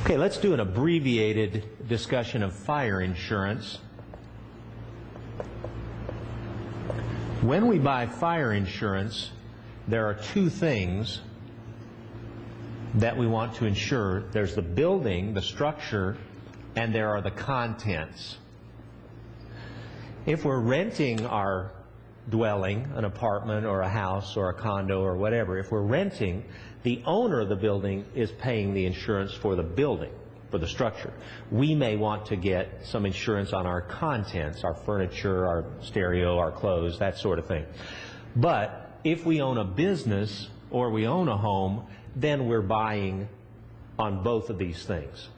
Okay, let's do an abbreviated discussion of fire insurance. When we buy fire insurance, there are two things that we want to insure. There's the building, the structure, and there are the contents. If we're renting our dwelling, an apartment or a house or a condo or whatever, if we're renting, the owner of the building is paying the insurance for the building, for the structure. We may want to get some insurance on our contents, our furniture, our stereo, our clothes, that sort of thing. But if we own a business or we own a home, then we're buying on both of these things.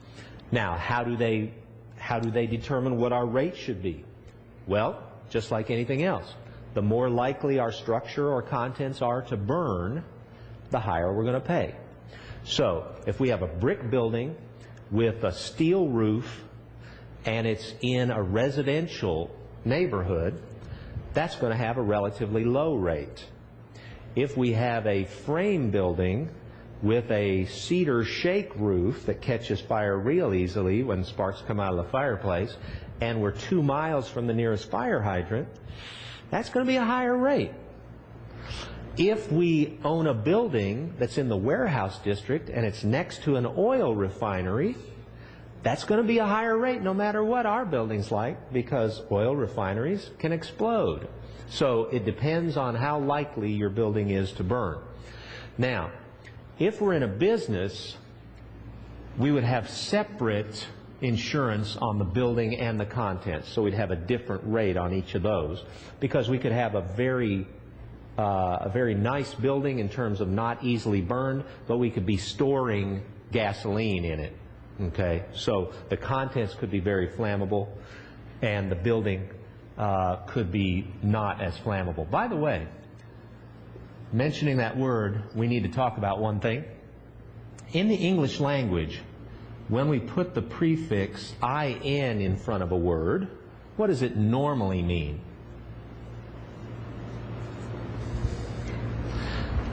Now, how do they determine what our rate should be? Well, just like anything else. The more likely our structure or contents are to burn, the higher we're going to pay. So, if we have a brick building with a steel roof and it's in a residential neighborhood, that's going to have a relatively low rate. If we have a frame building with a cedar shake roof that catches fire real easily when sparks come out of the fireplace, and we're 2 miles from the nearest fire hydrant, that's going to be a higher rate. If we own a building that's in the warehouse district and it's next to an oil refinery, that's going to be a higher rate no matter what our building's like, because oil refineries can explode. So it depends on how likely your building is to burn. Now, if we're in a business, we would have separate insurance on the building and the contents. So we'd have a different rate on each of those, because we could have a very nice building in terms of not easily burned, but we could be storing gasoline in it. Okay, so the contents could be very flammable, and the building could be not as flammable. By the way, mentioning that word, we need to talk about one thing. In the English language, when we put the prefix "in" in front of a word, what does it normally mean?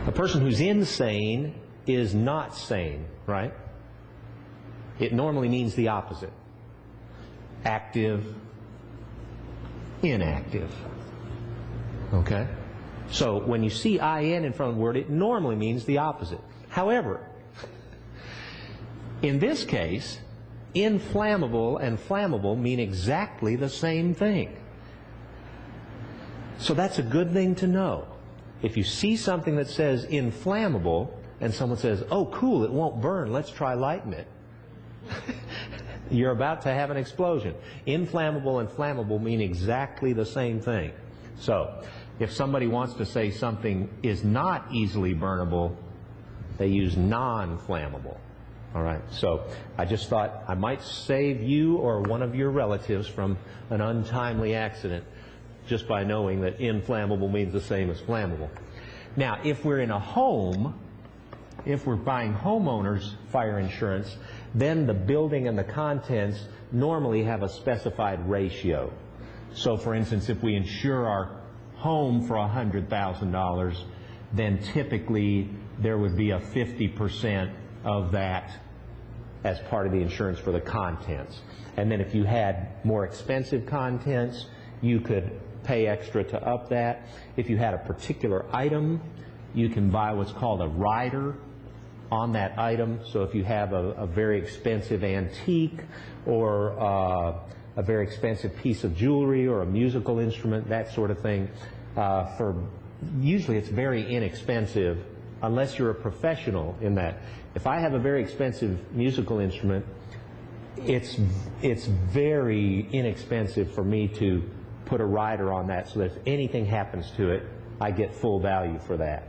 A person who's insane is not sane, right? It normally means the opposite. Active, inactive. Okay? So when you see "in" in front of the word, it normally means the opposite. However, in this case, inflammable and flammable mean exactly the same thing. So that's a good thing to know. If you see something that says inflammable and someone says, "Oh, cool, it won't burn, let's try lighting it," you're about to have an explosion. Inflammable and flammable mean exactly the same thing. So if somebody wants to say something is not easily burnable, they use non-flammable. All right, so I just thought I might save you or one of your relatives from an untimely accident just by knowing that inflammable means the same as flammable. Now, if we're in a home, if we're buying homeowners fire insurance, then the building and the contents normally have a specified ratio. So, for instance, if we insure our home for $100,000, then typically there would be a 50% of that as part of the insurance for the contents. And then if you had more expensive contents, you could pay extra to up that. If you had a particular item, you can buy what's called a rider on that item. So if you have a very expensive antique or a very expensive piece of jewelry or a musical instrument, that sort of thing, usually it's very inexpensive unless you're a professional in that. If I have a very expensive musical instrument, it's very inexpensive for me to put a rider on that so that if anything happens to it, I get full value for that.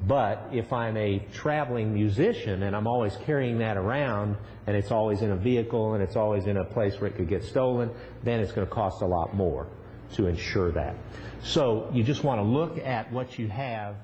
But if I'm a traveling musician and I'm always carrying that around and it's always in a vehicle and it's always in a place where it could get stolen, then it's going to cost a lot more to insure that. So you just want to look at what you have